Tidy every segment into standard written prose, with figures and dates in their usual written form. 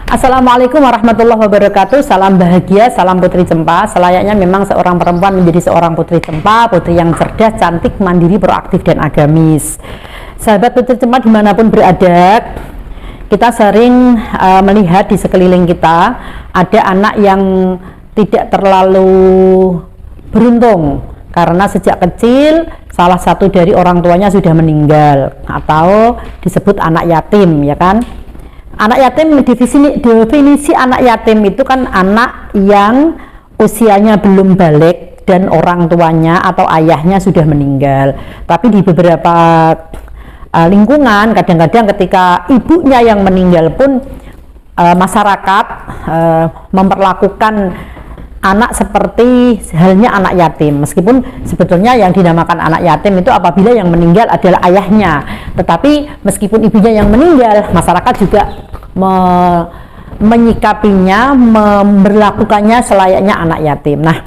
Assalamualaikum warahmatullahi wabarakatuh. Salam bahagia, salam Putri Cempa. Selayaknya memang seorang perempuan menjadi seorang Putri Cempa, putri yang cerdas, cantik, mandiri, proaktif, dan agamis. Sahabat Putri Cempa dimanapun berada, kita sering melihat di sekeliling kita ada anak yang tidak terlalu beruntung karena sejak kecil salah satu dari orang tuanya sudah meninggal atau disebut anak yatim, ya kan? Anak yatim, definisi anak yatim itu kan anak yang usianya belum balik dan orang tuanya atau ayahnya sudah meninggal. Tapi di beberapa lingkungan kadang-kadang ketika ibunya yang meninggal pun masyarakat memperlakukan anak seperti halnya anak yatim, meskipun sebetulnya yang dinamakan anak yatim itu apabila yang meninggal adalah ayahnya. Tetapi meskipun ibunya yang meninggal, masyarakat juga menyikapinya, memperlakukannya selayaknya anak yatim. Nah,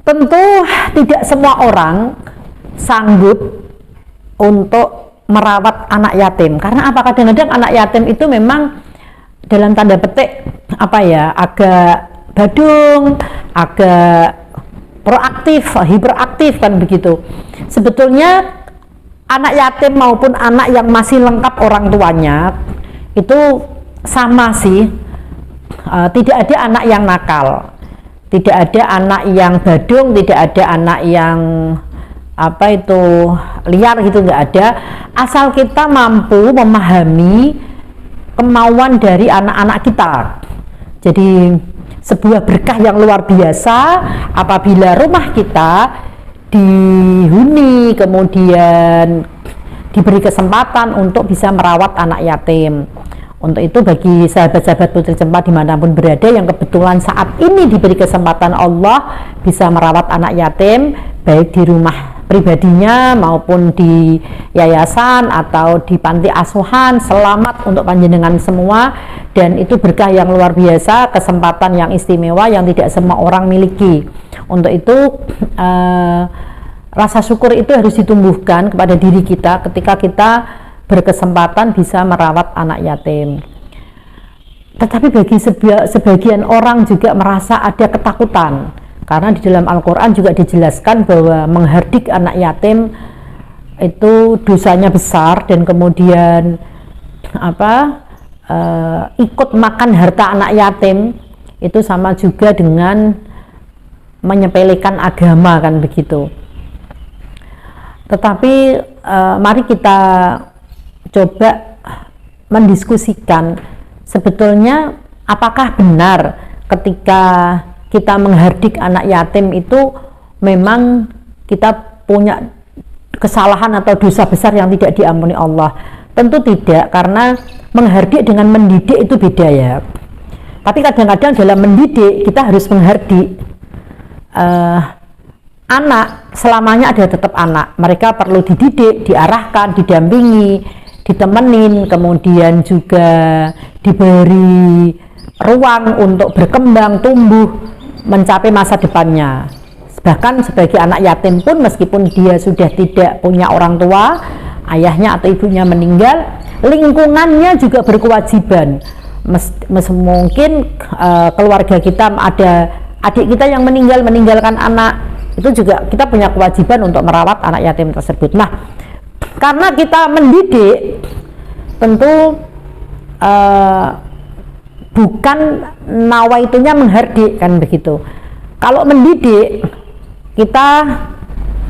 tentu tidak semua orang sanggup untuk merawat anak yatim. Karena apa? Kadang-kadang anak yatim itu memang dalam tanda petik agak badung, agak proaktif, hiperaktif kan begitu. Sebetulnya anak yatim maupun anak yang masih lengkap orang tuanya itu sama sih, tidak ada anak yang nakal, tidak ada anak yang badung, tidak ada anak yang liar gitu, nggak ada, asal kita mampu memahami kemauan dari anak-anak kita. Jadi sebuah berkah yang luar biasa apabila rumah kita dihuni, kemudian diberi kesempatan untuk bisa merawat anak yatim. Untuk itu bagi sahabat-sahabat Putri Cempa dimanapun berada yang kebetulan saat ini diberi kesempatan Allah bisa merawat anak yatim, baik di rumah pribadinya maupun di yayasan atau di panti asuhan, selamat untuk panjenengan semua. Dan itu berkah yang luar biasa, kesempatan yang istimewa yang tidak semua orang miliki. Untuk itu rasa syukur itu harus ditumbuhkan kepada diri kita ketika kita berkesempatan bisa merawat anak yatim. Tetapi bagi sebagian orang juga merasa ada ketakutan, karena di dalam Al-Quran juga dijelaskan bahwa menghardik anak yatim itu dosanya besar, dan kemudian ikut makan harta anak yatim itu sama juga dengan menyepelekan agama kan begitu. Tetapi mari kita coba mendiskusikan sebetulnya apakah benar ketika kita menghardik anak yatim itu memang kita punya kesalahan atau dosa besar yang tidak diampuni Allah. Tentu tidak, karena menghardik dengan mendidik itu beda ya. Tapi kadang-kadang dalam mendidik kita harus menghardik. Anak selamanya ada tetap anak, mereka perlu dididik, diarahkan, didampingi, ditemenin, kemudian juga diberi ruang untuk berkembang, tumbuh, mencapai masa depannya. Bahkan sebagai anak yatim pun meskipun dia sudah tidak punya orang tua, ayahnya atau ibunya meninggal, lingkungannya juga berkewajiban. Mungkin keluarga kita ada adik kita yang meninggalkan anak, itu juga kita punya kewajiban untuk merawat anak yatim tersebut. Nah, karena kita mendidik, tentu bukan nawaitunya menghardik kan begitu. Kalau mendidik, kita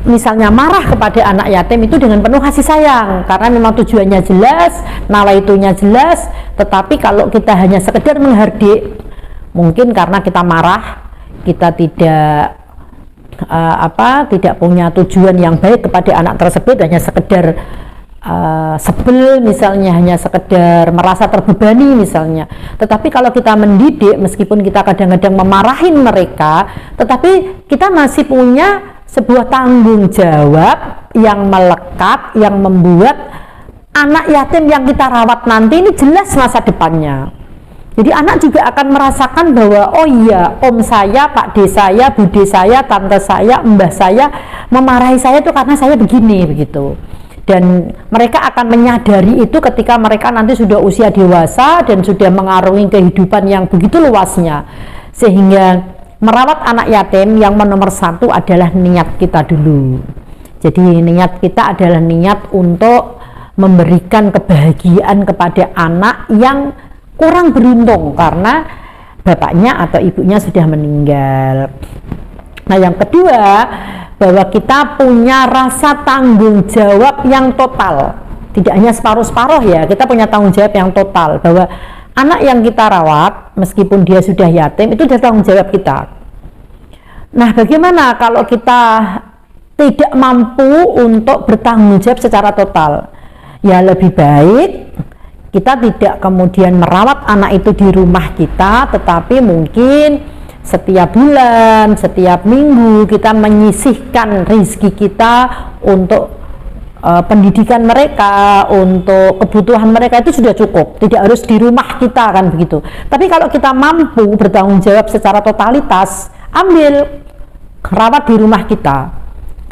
misalnya marah kepada anak yatim itu dengan penuh kasih sayang, karena memang tujuannya jelas, nawaitunya jelas. Tetapi kalau kita hanya sekedar menghardik, mungkin karena kita marah, kita tidak punya tujuan yang baik kepada anak tersebut, hanya sekedar sebel misalnya, hanya sekedar merasa terbebani misalnya. Tetapi kalau kita mendidik, meskipun kita kadang-kadang memarahin mereka, tetapi kita masih punya sebuah tanggung jawab yang melekat, yang membuat anak yatim yang kita rawat nanti ini jelas masa depannya. Jadi anak juga akan merasakan bahwa oh iya, om saya, pak de saya, bude saya, tante saya, mbah saya memarahi saya itu karena saya begini begitu. dan mereka akan menyadari itu ketika mereka nanti sudah usia dewasa dan sudah mengarungi kehidupan yang begitu luasnya. Sehingga merawat anak yatim yang nomor satu adalah niat kita dulu. Jadi niat kita adalah niat untuk memberikan kebahagiaan kepada anak yang kurang beruntung karena bapaknya atau ibunya sudah meninggal. Nah, yang kedua, bahwa kita punya rasa tanggung jawab yang total, tidak hanya separuh-separuh ya, kita punya tanggung jawab yang total bahwa anak yang kita rawat meskipun dia sudah yatim itu adalah tanggung jawab kita. Nah, bagaimana kalau kita tidak mampu untuk bertanggung jawab secara total? Ya, lebih baik kita tidak kemudian merawat anak itu di rumah kita, tetapi mungkin setiap bulan, setiap minggu kita menyisihkan rezeki kita untuk pendidikan mereka, untuk kebutuhan mereka, itu sudah cukup, tidak harus di rumah kita kan begitu. Tapi kalau kita mampu bertanggung jawab secara totalitas, ambil rawat di rumah kita,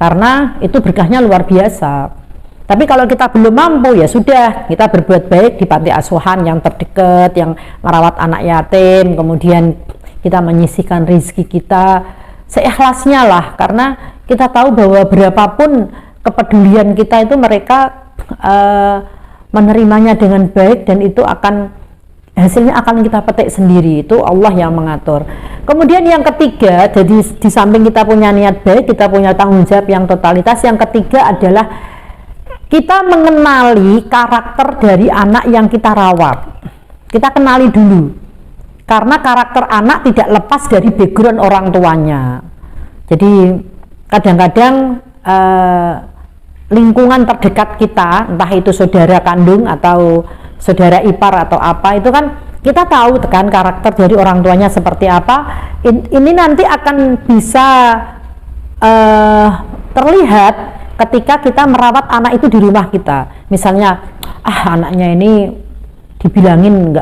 karena itu berkahnya luar biasa. Tapi kalau kita belum mampu, ya sudah, kita berbuat baik di panti asuhan yang terdekat, yang merawat anak yatim, kemudian kita menyisihkan rezeki kita seikhlasnya lah, karena kita tahu bahwa berapapun kepedulian kita itu mereka menerimanya dengan baik, dan itu akan hasilnya akan kita petik sendiri, itu Allah yang mengatur. Kemudian yang ketiga, jadi di samping kita punya niat baik, kita punya tanggung jawab yang totalitas, yang ketiga adalah kita mengenali karakter dari anak yang kita rawat. Kita kenali dulu, karena karakter anak tidak lepas dari background orang tuanya. Jadi kadang-kadang lingkungan terdekat kita, entah itu saudara kandung atau saudara ipar atau apa, itu kan kita tahu kan karakter dari orang tuanya seperti apa. Ini nanti akan bisa terlihat ketika kita merawat anak itu di rumah kita. Misalnya, anaknya ini dibilangin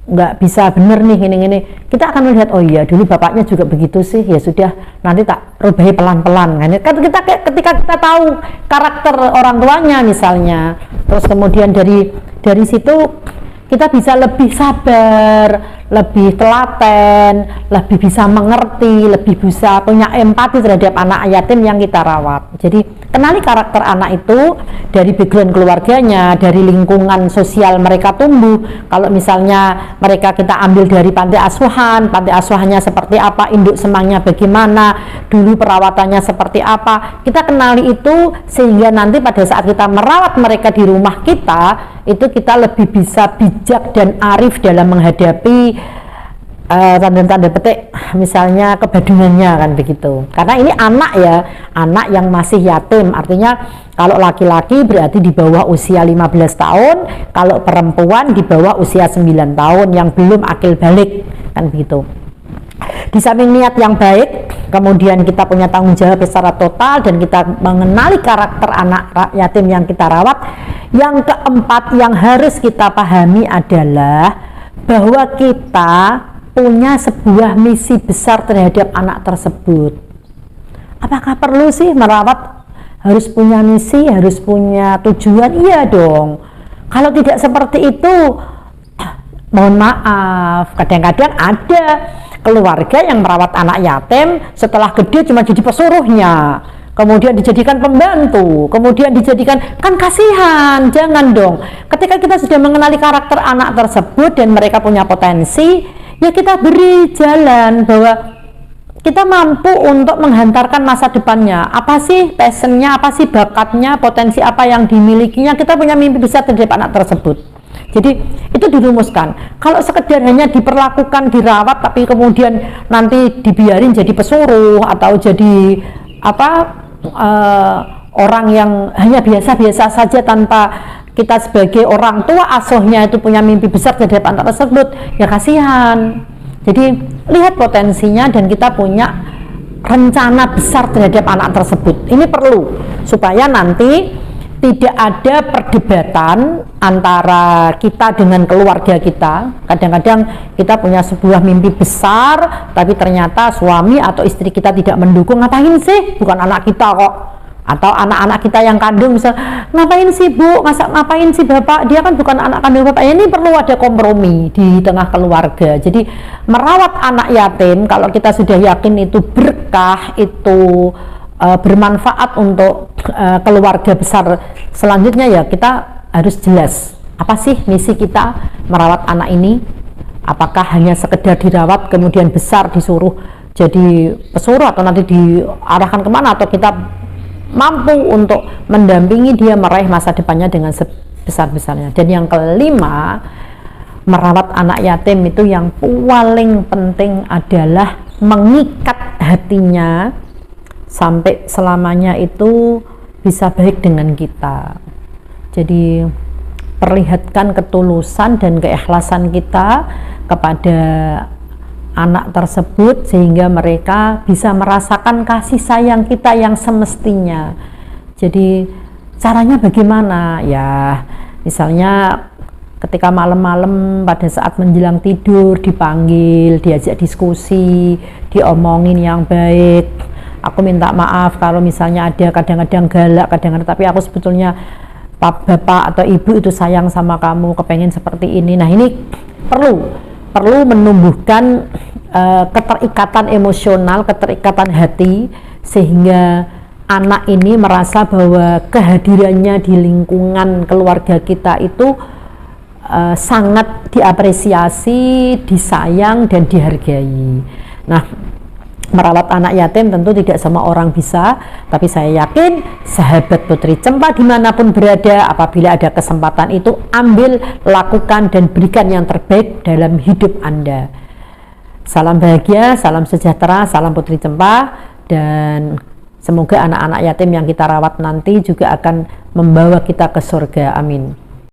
nggak bisa bener nih ini, kita akan melihat, oh iya dulu bapaknya juga begitu sih, ya sudah nanti tak rubahi pelan-pelan kan. Ketika kita tahu karakter orang tuanya misalnya, terus kemudian dari situ kita bisa lebih sabar, lebih telaten, lebih bisa mengerti, lebih bisa punya empati terhadap anak yatim yang kita rawat. Jadi kenali karakter anak itu dari background keluarganya, dari lingkungan sosial mereka tumbuh. Kalau misalnya mereka kita ambil dari panti asuhannya seperti apa, induk semangnya bagaimana, dulu perawatannya seperti apa, kita kenali itu, sehingga nanti pada saat kita merawat mereka di rumah kita, itu kita lebih bisa bijak dan arif dalam menghadapi tanda-tanda petik misalnya kebadungannya kan begitu. Karena ini anak ya, anak yang masih yatim, artinya kalau laki-laki berarti di bawah usia 15 tahun, kalau perempuan di bawah usia 9 tahun yang belum akil balik kan begitu. Di samping niat yang baik, kemudian kita punya tanggung jawab secara total dan kita mengenali karakter anak yatim yang kita rawat. Yang keempat yang harus kita pahami adalah bahwa kita punya sebuah misi besar terhadap anak tersebut. Apakah perlu sih merawat harus punya misi, harus punya tujuan? Iya dong. Kalau tidak seperti itu, mohon maaf, kadang-kadang ada keluarga yang merawat anak yatim setelah gede cuma jadi pesuruhnya, kemudian dijadikan pembantu, kemudian dijadikan, kan kasihan. Jangan dong. Ketika kita sudah mengenali karakter anak tersebut dan mereka punya potensi, ya kita beri jalan bahwa kita mampu untuk menghantarkan masa depannya. Apa sih passionnya, apa sih bakatnya, potensi apa yang dimilikinya, kita punya mimpi besar terhadap anak tersebut. Jadi itu dirumuskan. Kalau sekedar hanya diperlakukan, dirawat, tapi kemudian nanti dibiarin jadi pesuruh atau jadi orang yang hanya biasa-biasa saja tanpa kita sebagai orang tua asuhnya itu punya mimpi besar terhadap anak tersebut, ya kasihan. Jadi lihat potensinya dan kita punya rencana besar terhadap anak tersebut. Ini perlu supaya nanti tidak ada perdebatan antara kita dengan keluarga kita. Kadang-kadang kita punya sebuah mimpi besar, tapi ternyata suami atau istri kita tidak mendukung. Ngapain sih? Bukan anak kita kok. Atau anak-anak kita yang kandung misal, ngapain sih Bu, masa ngapain sih Bapak, dia kan bukan anak kandung Bapak. Ini perlu ada kompromi di tengah keluarga. Jadi merawat anak yatim kalau kita sudah yakin itu berkah, itu bermanfaat untuk keluarga besar selanjutnya, ya kita harus jelas apa sih misi kita merawat anak ini. Apakah hanya sekedar dirawat kemudian besar disuruh jadi pesuruh atau nanti diarahkan kemana, atau kita mampu untuk mendampingi dia meraih masa depannya dengan sebesar-besarnya. Dan yang kelima, merawat anak yatim itu yang paling penting adalah mengikat hatinya sampai selamanya itu bisa baik dengan kita. Jadi perlihatkan ketulusan dan keikhlasan kita kepada anak tersebut sehingga mereka bisa merasakan kasih sayang kita yang semestinya. Jadi caranya bagaimana? Ya, misalnya ketika malam-malam pada saat menjelang tidur dipanggil, diajak diskusi, diomongin yang baik. Aku minta maaf kalau misalnya ada kadang-kadang galak, kadang-kadang, tapi aku sebetulnya bapak atau ibu itu sayang sama kamu, kepengen seperti ini. Nah, ini perlu menumbuhkan keterikatan emosional, keterikatan hati, sehingga anak ini merasa bahwa kehadirannya di lingkungan keluarga kita itu sangat diapresiasi, disayang, dan dihargai. Nah, merawat anak yatim tentu tidak semua orang bisa, tapi saya yakin sahabat Putri Cempa dimanapun berada, apabila ada kesempatan itu ambil, lakukan, dan berikan yang terbaik dalam hidup Anda. Salam bahagia, salam sejahtera, salam Putri Cempa, dan semoga anak-anak yatim yang kita rawat nanti juga akan membawa kita ke surga. Amin.